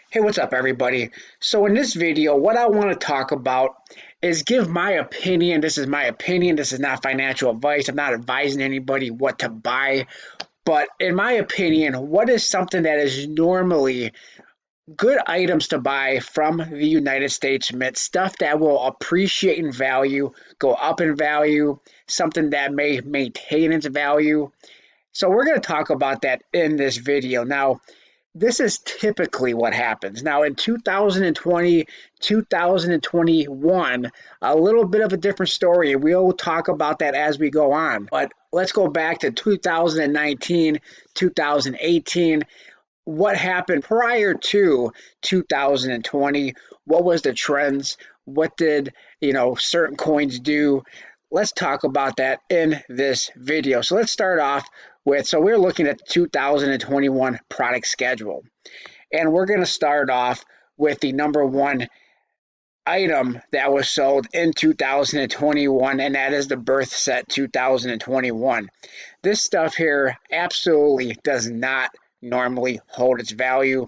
Hey, what's up, everybody? So, in this video, what I want to talk about is give my opinion. This is my opinion. This is not financial advice. I'm not advising anybody what to buy. But, in my opinion, what is something that is normally good items to buy from the United States Mint? Stuff that will appreciate in value, go up in value, something that may maintain its value. So, we're going to talk about that in this video. Now, this is typically what happens. Now, in 2020, 2021, a little bit of a different story. We'll talk about that as we go on. But let's go back to 2019, 2018. What happened prior to 2020? What was the trends? What did, certain coins do? Let's talk about that in this video. So let's start off with, so we're looking at the 2021 product schedule. And we're going to start off with the number one item that was sold in 2021, and that is the Birth Set 2021. This stuff here absolutely does not normally hold its value.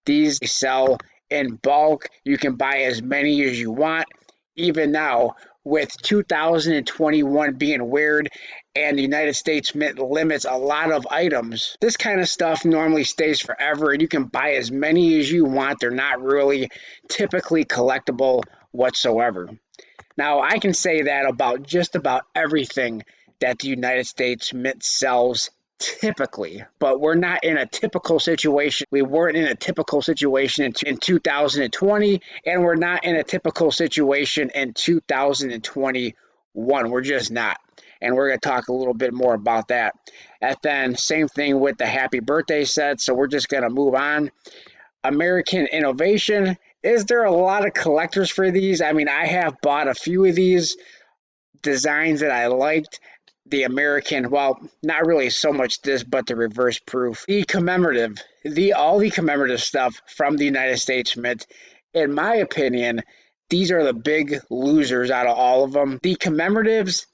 These sell in bulk. You can buy as many as you want. Even now, with 2021 being weird and the United States Mint limits a lot of items, this kind of stuff normally stays forever and you can buy as many as you want. They're not really typically collectible whatsoever. Now, I can say that about just about everything that the United States Mint sells typically, but we're not in a typical situation. We weren't in a typical situation in 2020, and we're not in a typical situation in 2021. We're just not. And we're going to talk a little bit more about that. And then, same thing with the happy birthday set. So, we're just going to move on. American Innovation. Is there a lot of collectors for these? I mean, I have bought a few of these designs that I liked. The American, well, not really so much this, but the reverse proof. The commemorative, all the commemorative stuff from the United States Mint, in my opinion, these are the big losers out of all of them. The commemoratives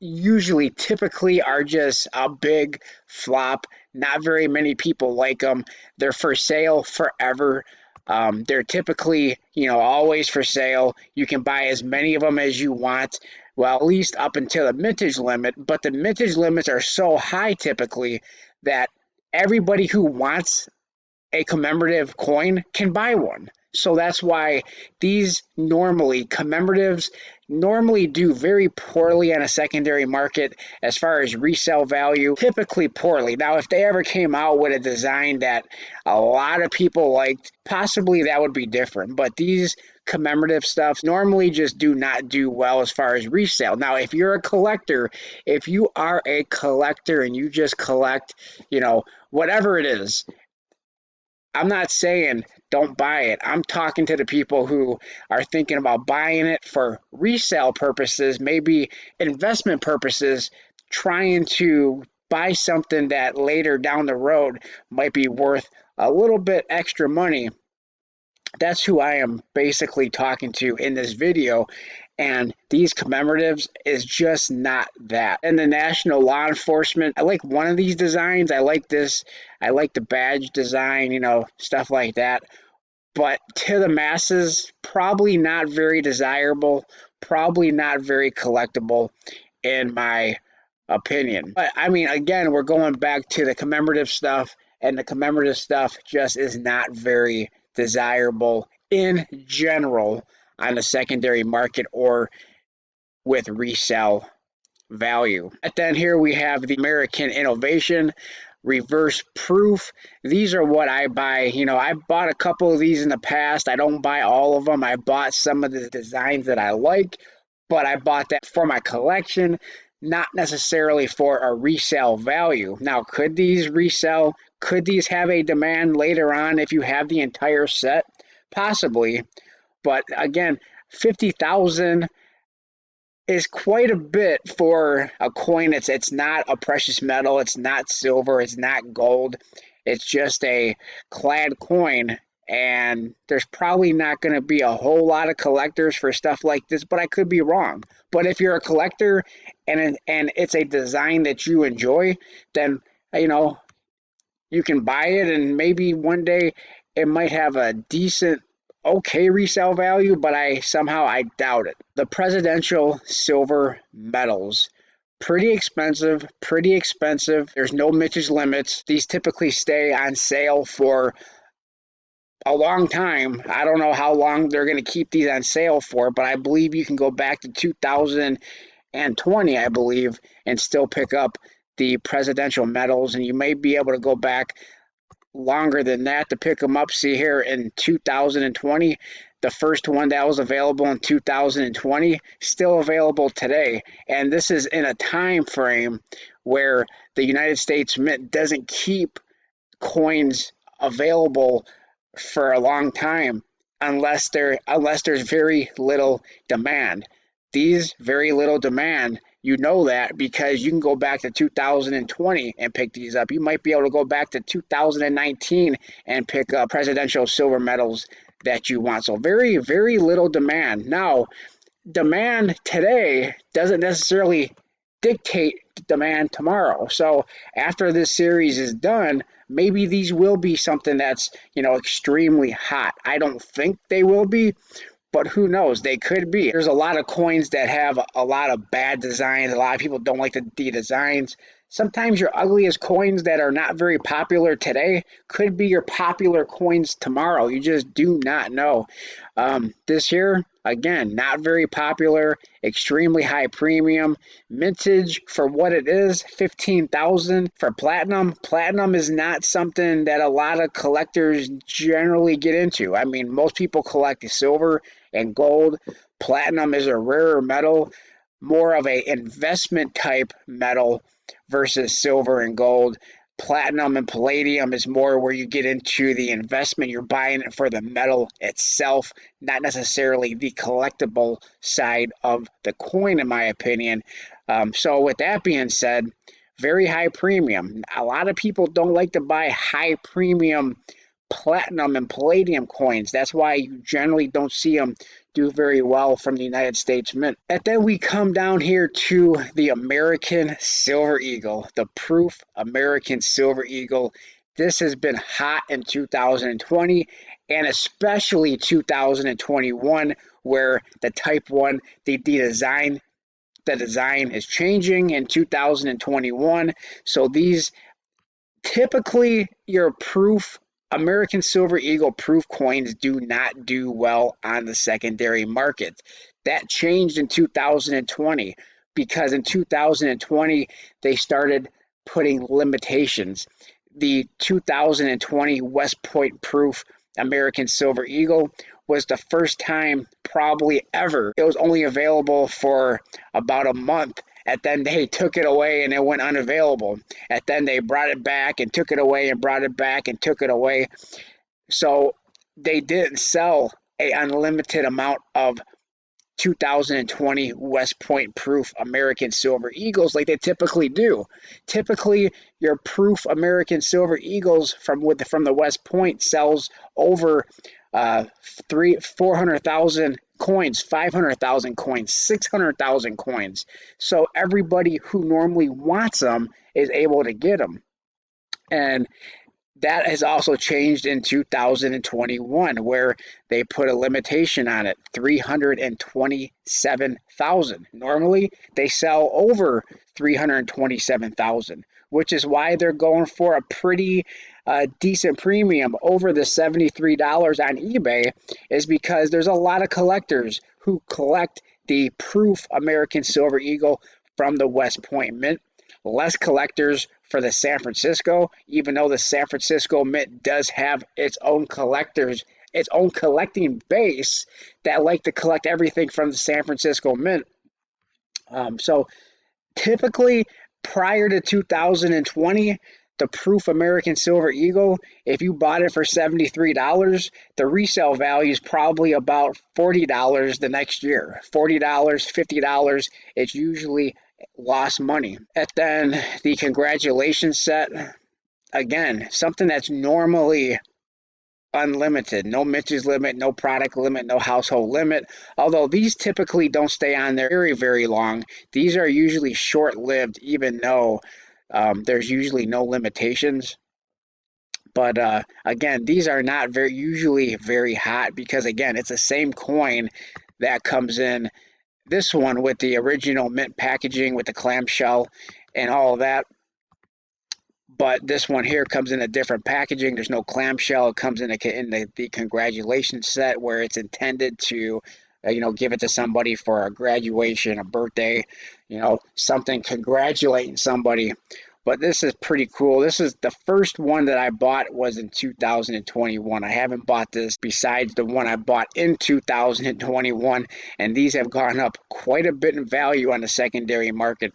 usually typically are just a big flop. Not very many people like them. They're for sale forever. They're typically, always for sale. You can buy as many of them as you want. Well, at least up until the mintage limit, but the mintage limits are so high typically that everybody who wants a commemorative coin can buy one. So that's why these commemoratives normally do very poorly on a secondary market as far as resale value, typically poorly. Now, if they ever came out with a design that a lot of people liked, possibly that would be different. But these commemorative stuff normally just do not do well as far as resale. Now, if you're a collector, if you are a collector and you just collect, whatever it is, I'm not saying don't buy it. I'm talking to the people who are thinking about buying it for resale purposes, maybe investment purposes, trying to buy something that later down the road might be worth a little bit extra money. That's who I am basically talking to in this video. And these commemoratives is just not that. And the National Law Enforcement, I like one of these designs. I like this. I like the badge design, stuff like that. But to the masses, probably not very desirable, probably not very collectible, in my opinion. But I mean, again, we're going back to the commemorative stuff, and the commemorative stuff just is not very desirable in general on the secondary market or with resale value. And then here we have the American Innovation reverse proof. These are what I buy. I bought a couple of these in the past. I don't buy all of them. I bought some of the designs that I like, but I bought that for my collection, not necessarily for a resale value. Now, could these resell? Could these have a demand later on if you have the entire set? Possibly. But again, 50,000 is quite a bit for a coin. It's not a precious metal, it's not silver, it's not gold. It's just a clad coin, and there's probably not going to be a whole lot of collectors for stuff like this, but I could be wrong. But if you're a collector and it's a design that you enjoy, then you can buy it, and maybe one day it might have a decent, okay resale value, but I doubt it. The presidential silver medals. Pretty expensive, pretty expensive. There's no Mitch's limits. These typically stay on sale for a long time. I don't know how long they're going to keep these on sale for, but I believe you can go back to 2020, I believe, and still pick up the presidential medals, and you may be able to go back longer than that to pick them up. See here in 2020, the first one that was available in 2020, still available today. And this is in a time frame where the United States Mint doesn't keep coins available for a long time unless there's very little demand. These very little demand, you know that because you can go back to 2020 and pick these up. You might be able to go back to 2019 and pick up presidential silver medals that you want. So very, very little demand. Now, demand today doesn't necessarily dictate demand tomorrow. So after this series is done, maybe these will be something that's, extremely hot. I don't think they will be, but who knows? They could be. There's a lot of coins that have a lot of bad designs. A lot of people don't like the designs. Sometimes your ugliest coins that are not very popular today could be your popular coins tomorrow. You just do not know. This year, again, not very popular, extremely high premium. Mintage for what it is, 15,000 for platinum. Platinum is not something that a lot of collectors generally get into. I mean, most people collect silver and gold. Platinum is a rarer metal, more of a investment type metal versus silver and gold. Platinum and palladium is more where you get into the investment. You're buying it for the metal itself, not necessarily the collectible side of the coin, in my opinion. So with that being said, very high premium. A lot of people don't like to buy high premium platinum and palladium coins. That's why you generally don't see them do very well from the United States Mint. And then we come down here to the American Silver Eagle, the Proof American Silver Eagle. This has been hot in 2020 and especially 2021, where the Type 1, the design is changing in 2021. So these typically your proof American Silver Eagle proof coins do not do well on the secondary market. That changed in 2020 because in 2020 they started putting limitations. The 2020 West Point proof American Silver Eagle was the first time probably ever. It was only available for about a month, and then they took it away and it went unavailable. And then they brought it back and took it away and brought it back and took it away. So they didn't sell an unlimited amount of 2020 West Point proof American Silver Eagles like they typically do. Typically, your proof American Silver Eagles from the West Point sells over 400,000 coins, 500,000 coins, 600,000 coins. So everybody who normally wants them is able to get them. And that has also changed in 2021, where they put a limitation on it, 327,000. Normally, they sell over 327,000, which is why they're going for a pretty decent premium over the $73 on eBay, is because there's a lot of collectors who collect the proof American Silver Eagle from the West Point Mint. Less collectors for the San Francisco, even though the San Francisco Mint does have its own collectors, its own collecting base that like to collect everything from the San Francisco Mint. So typically prior to 2020, the Proof American Silver Eagle, if you bought it for $73, the resale value is probably about $40 the next year. $40, $50, it's usually lost money. And then the congratulations set, again, something that's normally unlimited, no Mitch's limit, no product limit, no household limit. Although these typically don't stay on there very, very long. These are usually short-lived, even though there's usually no limitations. But again, these are not very usually very hot because again, it's the same coin that comes in this one with the original mint packaging with the clamshell and all of that. But this one here comes in a different packaging. There's no clamshell. It comes in, the congratulations set where it's intended to, give it to somebody for a graduation, a birthday, something congratulating somebody. But this is pretty cool. This is the first one that I bought was in 2021. I haven't bought this besides the one I bought in 2021, and these have gone up quite a bit in value on the secondary market,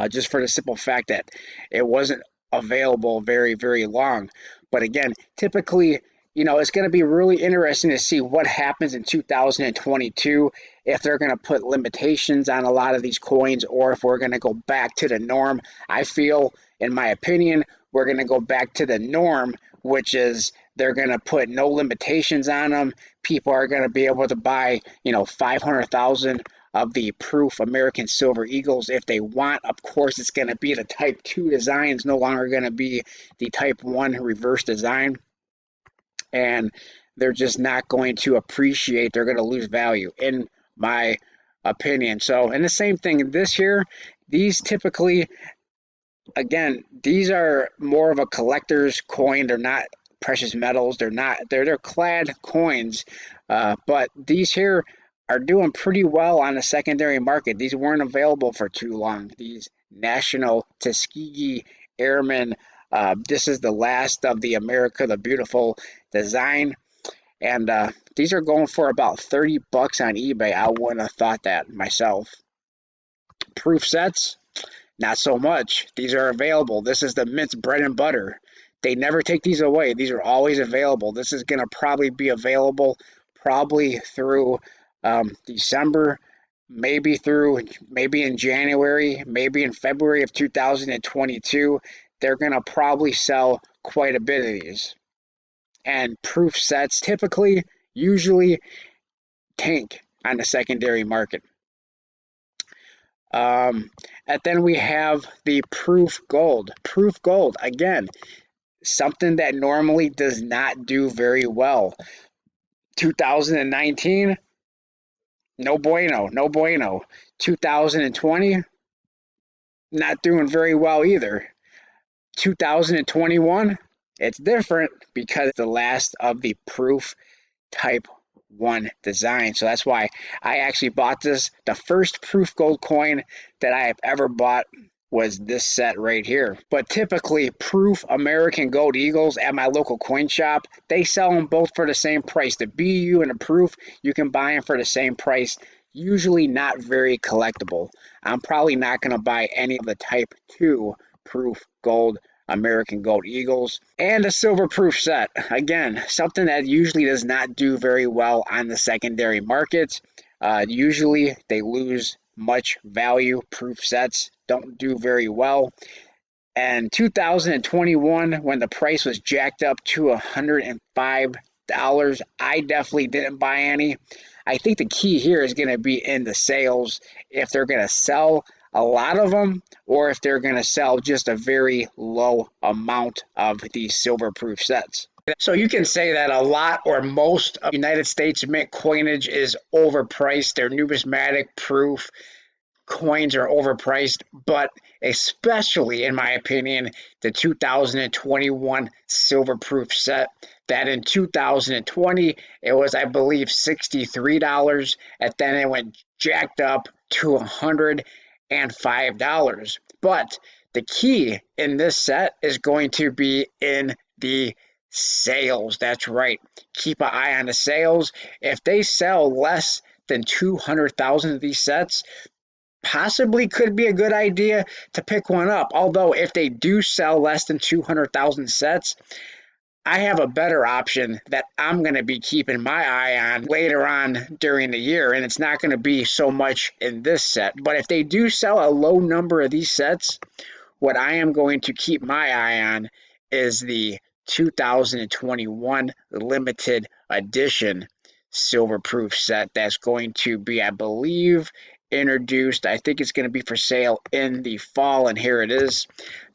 just for the simple fact that it wasn't available very, very long. But again, typically, it's going to be really interesting to see what happens in 2022, if they're going to put limitations on a lot of these coins or if we're going to go back to the norm. I feel, in my opinion, we're going to go back to the norm, which is they're going to put no limitations on them. People are going to be able to buy, 500,000 of the proof American Silver Eagles if they want. Of course, it's going to be the Type 2 design. It's no longer going to be the Type 1 reverse design. And they're just not going to appreciate. They're going to lose value, in my opinion. So, and the same thing this year, these typically, again, these are more of a collector's coin. They're not precious metals. They're clad coins. But these here are doing pretty well on the secondary market. These weren't available for too long. These National Tuskegee Airmen, this is the last of the America the Beautiful design. And these are going for about 30 bucks on eBay. I wouldn't have thought that myself. Proof sets, not so much. These are available. This is the Mint's bread and butter. They never take these away. These are always available. This is going to probably be available probably through December, maybe in January, maybe in February of 2022. They're going to probably sell quite a bit of these. And proof sets typically, usually tank on the secondary market. And then we have the proof gold. Proof gold, again, something that normally does not do very well. 2019, no bueno, no bueno. 2020, not doing very well either. 2021, it's different because it's the last of the proof Type 1 design. So that's why I actually bought this. The first proof gold coin that I have ever bought was this set right here. But typically, proof American Gold Eagles at my local coin shop, they sell them both for the same price. The BU and the proof, you can buy them for the same price. Usually not very collectible. I'm probably not going to buy any of the Type 2 proof gold American Gold Eagles. And a silver proof set. Again, something that usually does not do very well on the secondary market. Usually they lose much value. Proof sets don't do very well. And 2021, when the price was jacked up to $105, I definitely didn't buy any. I think the key here is going to be in the sales, if they're going to sell a lot of them or if they're going to sell just a very low amount of these silver proof sets. So you can say that a lot or most of United States Mint coinage is overpriced. Their numismatic proof coins are overpriced, but especially in my opinion, the 2021 silver proof set, that in 2020 it was, I believe, $63, and then it went jacked up to $105. But the key in this set is going to be in the sales. That's right. Keep an eye on the sales. If they sell less than 200,000 of these sets, possibly could be a good idea to pick one up. Although if they do sell less than 200,000 sets, I have a better option that I'm going to be keeping my eye on later on during the year, and it's not going to be so much in this set. But if they do sell a low number of these sets, what I am going to keep my eye on is the 2021 limited edition silver proof set. That's going to be, I believe, introduced. I think it's going to be for sale in the fall, and here it is.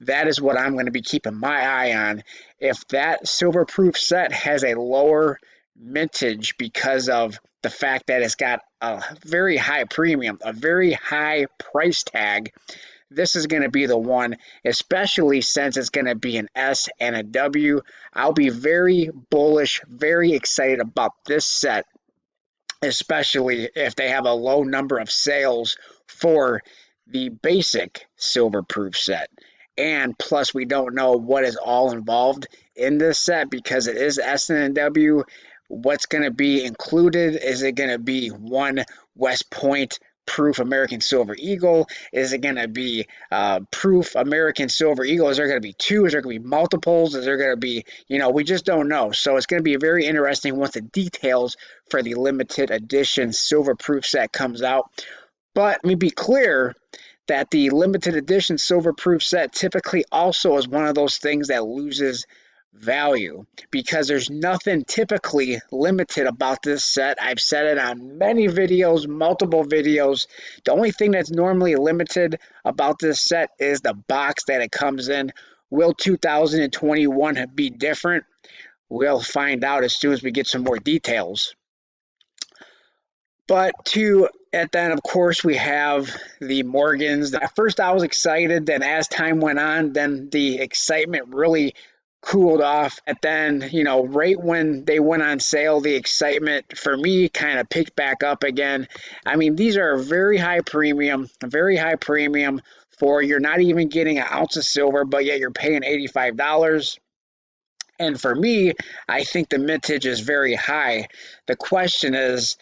That is what I'm going to be keeping my eye on. If that silver proof set has a lower mintage because of the fact that it's got a very high premium, a very high price tag, this is going to be the one, especially since it's going to be an S and a W. I'll be very bullish, very excited about this set, especially if they have a low number of sales for the basic silver proof set. And plus, we don't know what is all involved in this set because it is S and W. What's going to be included? Is it going to be one West Point proof American Silver Eagle? Is it going to be proof American Silver Eagle? Is there going to be two? Is there going to be multiples? Is there going to be, we just don't know. So it's going to be very interesting once the details for the limited edition silver proof set comes out. But let me be clear that the limited edition silver proof set typically also is one of those things that loses value because there's nothing typically limited about this set. I've said it on many videos, multiple videos. The only thing that's normally limited about this set is the box that it comes in. Will 2021 be different? We'll find out as soon as we get some more details. And then, of course, we have the Morgans. At first, I was excited. Then, as time went on, then the excitement really cooled off. And then, right when they went on sale, the excitement for me kind of picked back up again. I mean, these are very high premium for you're not even getting an ounce of silver, but yet you're paying $85. And for me, I think the mintage is very high. The question is,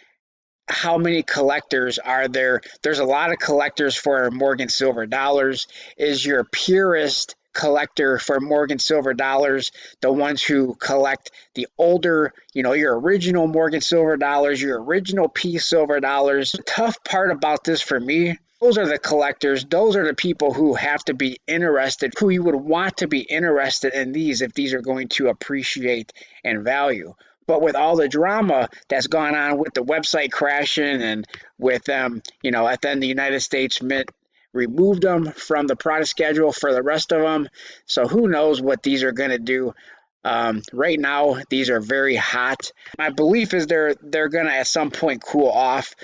how many collectors are there? There's a lot of collectors for Morgan silver dollars. Is your purist collector for Morgan silver dollars the ones who collect the older, your original Morgan silver dollars, your original P silver dollars? The tough part about this for me, those are the collectors. Those are the people who have to be interested, who you would want to be interested in these if these are going to appreciate in value. But with all the drama that's gone on with the website crashing and with them, and then the United States Mint removed them from the product schedule for the rest of them. So who knows what these are going to do. Right now, these are very hot. My belief is they're going to at some point cool off.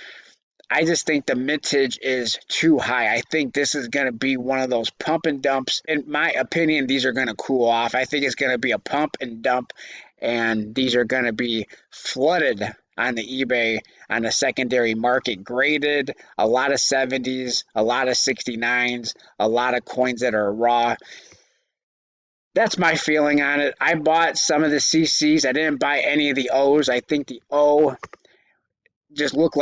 I just think the mintage is too high. I think this is going to be one of those pump and dumps. In my opinion, these are going to cool off. I think it's going to be a pump and dump, and these are going to be flooded on the eBay, on the secondary market, graded, a lot of 70s, a lot of 69s, a lot of coins that are raw. That's my feeling on it. I bought some of the CCs. I didn't buy any of the O's. I think the O didn't look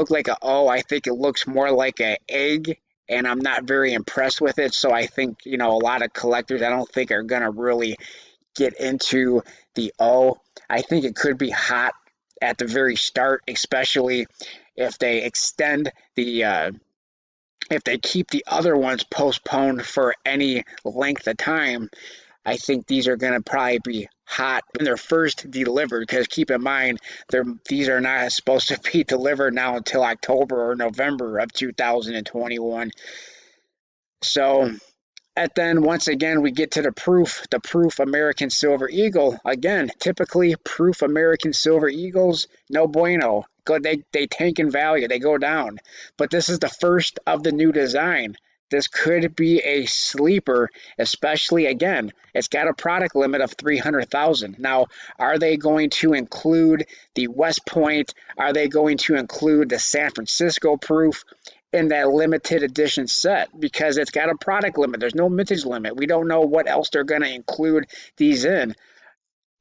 like a O. I think it looks more like an egg, and I'm not very impressed with it. So I think, a lot of collectors I don't think are going to really get into the O. I think it could be hot at the very start, especially if they extend if they keep the other ones postponed for any length of time. I think these are going to probably be hot when they're first delivered, because keep in mind, these are not supposed to be delivered now until October or November of 2021. So, and then once again, we get to the proof American Silver Eagle. Again, typically proof American Silver Eagles, no bueno. They tank in value, they go down. But this is the first of the new design. This could be a sleeper, especially, again, it's got a product limit of 300,000. Now, are they going to include the West Point? Are they going to include the San Francisco proof in that limited edition set? Because it's got a product limit. There's no mintage limit. We don't know what else they're going to include these in.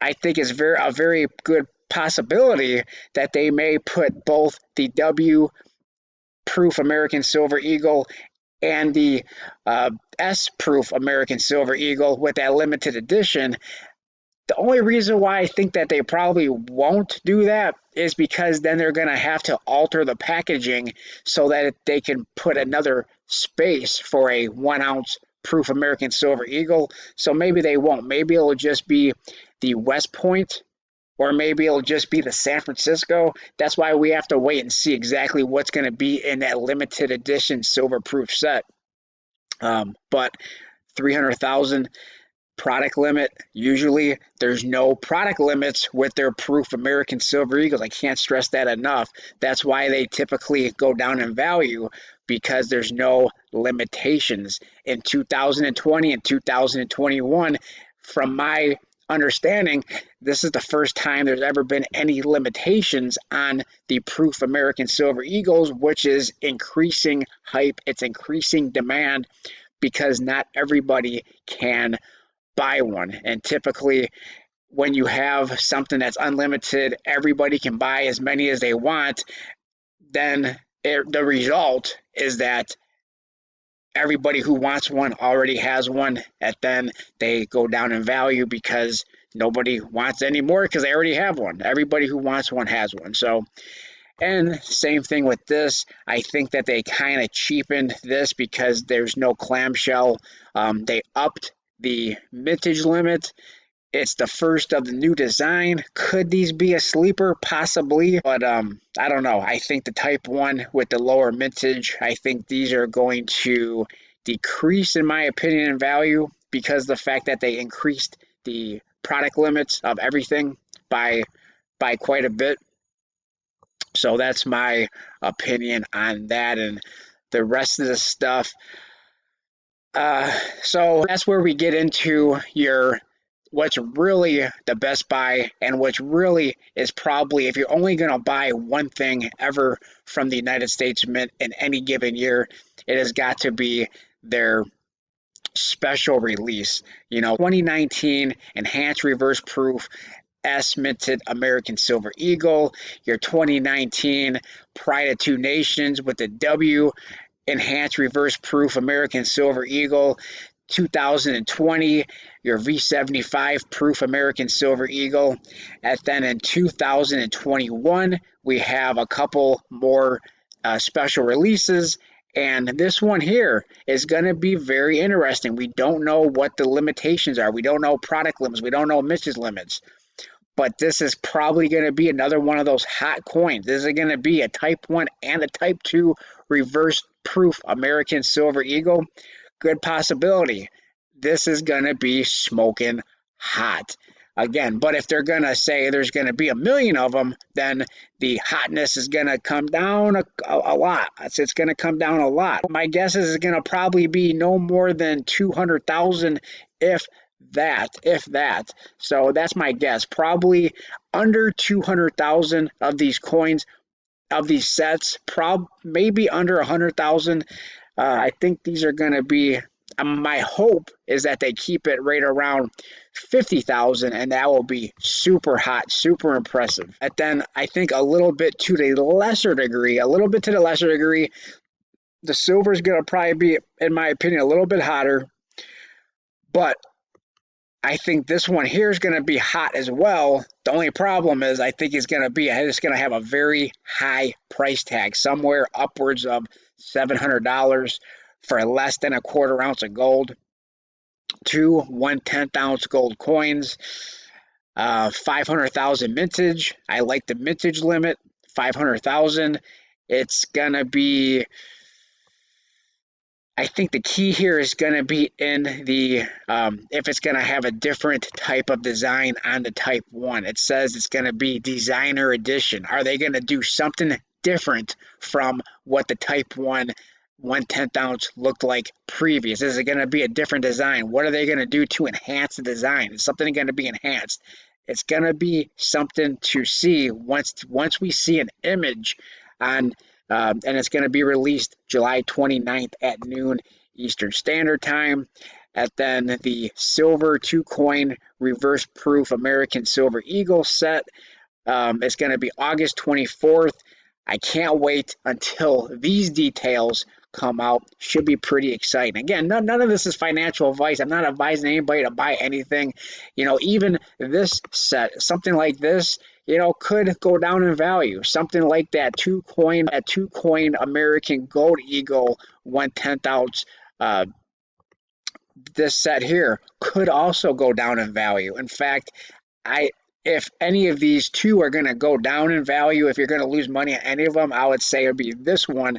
I think it's a very good possibility that they may put both the W proof American Silver Eagle and the S proof American Silver Eagle with that limited edition. The only reason why I think that they probably won't do that is because then they're going to have to alter the packaging so that they can put another space for a 1 ounce proof American Silver Eagle. So maybe they won't. Maybe it'll just be the West Point or maybe it'll just be the San Francisco. That's why we have to wait and see exactly what's going to be in that limited edition silver proof set. But 300,000 product limit. Usually there's no product limits with their proof American Silver Eagles. I can't stress that enough. That's why they typically go down in value, because there's no limitations. In 2020 and 2021, from my understanding, this is the first time there's ever been any limitations on the proof American Silver Eagles, which is increasing hype. It's increasing demand because not everybody can buy one. And typically, when you have something that's unlimited, everybody can buy as many as they want, then the result is that everybody who wants one already has one, and then they go down in value because nobody wants any more because they already have one. Everybody who wants one has one. So, and same thing with this. I think that they kind of cheapened this because there's no clamshell. They upped the mintage limit. It's the first of the new design. Could these be a sleeper? Possibly, but I don't know. I think the Type 1 with the lower mintage, I think these are going to decrease, in my opinion, in value because the fact that they increased the product limits of everything by quite a bit. So that's my opinion on that, and the rest of the stuff. So that's where we get into your what's really the best buy, and which really is probably, if you're only going to buy one thing ever from the United States Mint in any given year, it has got to be their special release. 2019 Enhanced Reverse Proof S minted American Silver Eagle, your 2019 Pride of Two Nations with the W Enhanced Reverse Proof American Silver Eagle, 2020 your V75 Proof American Silver Eagle, and then in 2021 we have a couple more special releases. And this one here is going to be very interesting. We don't know what the limitations are. We don't know product limits. We don't know mintage limits. But this is probably going to be another one of those hot coins. This is going to be a Type 1 and a Type 2 reverse proof American Silver Eagle. Good possibility. This is going to be smoking hot. Again, but if they're going to say there's going to be a million of them, then the hotness is going to come down a lot. It's going to come down a lot. My guess is it's going to probably be no more than 200,000, if that. So that's my guess. Probably under 200,000 of these coins, of these sets, maybe under 100,000. I think these are going to be, my hope is that they keep it right around 50,000, and that will be super hot, super impressive. And then I think a little bit to the lesser degree, the silver is going to probably be, in my opinion, a little bit hotter, but I think this one here is going to be hot as well. The only problem is I think it's going to have a very high price tag, somewhere upwards of $700 for less than a quarter ounce of gold. 2 1/10 ounce gold coins, 500,000 mintage. I like the mintage limit, 500,000. It's going to be, I think the key here is going to be in the, if it's going to have a different type of design on the Type 1. It says it's going to be designer edition. Are they going to do something different from what the Type 1 1/10 ounce looked like previous? Is it going to be a different design? What are they going to do to enhance the design? Is something going to be enhanced? It's going to be something to see once we see an image on, and it's going to be released July 29th at noon Eastern Standard Time. And then the silver 2-coin reverse proof American Silver Eagle set is going to be August 24th. I can't wait until these details come out. Should be pretty exciting. Again, none of this is financial advice. I'm not advising anybody to buy anything. Even this set, something like this, could go down in value. Something like that two coin American Gold Eagle 1/10 ounce. This set here could also go down in value. In fact, if any of these two are going to go down in value, if you're going to lose money on any of them, I would say it would be this one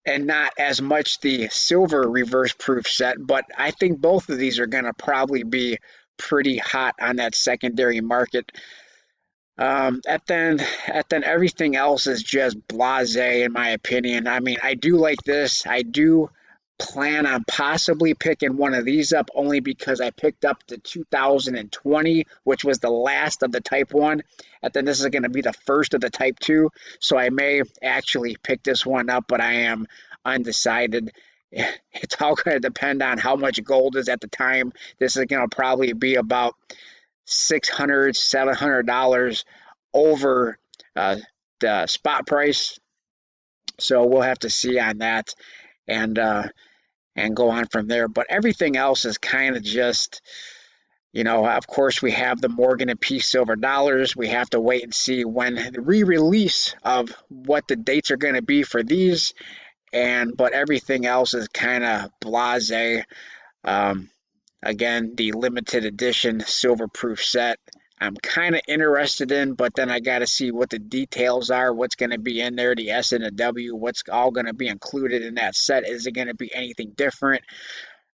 and not as much the silver reverse proof set. But I think both of these are going to probably be pretty hot on that secondary market. And then everything else is just blasé in my opinion. I mean, I do like this. I do plan on possibly picking one of these up only because I picked up the 2020, which was the last of the Type 1. And then this is going to be the first of the Type 2. So I may actually pick this one up, but I am undecided. It's all going to depend on how much gold is at the time. This is going to probably be about $600, $700 over the spot price. So we'll have to see on that and go on from there. But everything else is kind of just, of course, we have the Morgan and Peace silver dollars. We have to wait and see when the re-release of what the dates are going to be for these. But everything else is kind of blasé. Um, Again, the limited edition silver proof set I'm kind of interested in, but then I got to see what the details are, what's going to be in there, the S and the W, what's all going to be included in that set. Is it going to be anything different?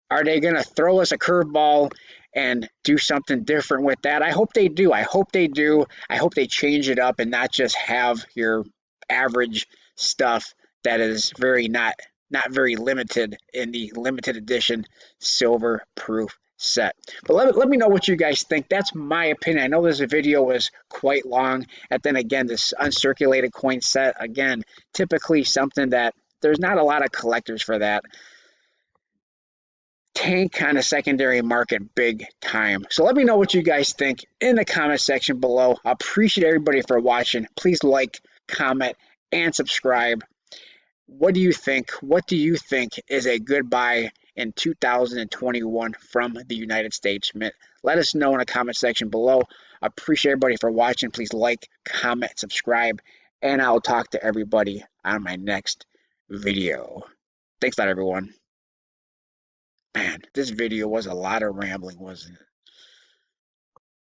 Are they going to throw us a curveball and do something different with that? I hope they do. I hope they do. I hope they change it up and not just have your average stuff that is not very limited in the limited edition silver proof set. But let me know what you guys think. That's my opinion. I know this video was quite long. And then again, this uncirculated coin set, again, typically something that there's not a lot of collectors for that. Tank on a secondary market big time. So let me know what you guys think in the comment section below. I appreciate everybody for watching. Please like, comment, and subscribe. What do you think? What do you think is a good buy in 2021 from the United States Mint? Let us know in the comment section below. I appreciate everybody for watching. Please like, comment, subscribe, and I'll talk to everybody on my next video. Thanks a lot, everyone. Man, this video was a lot of rambling, wasn't it?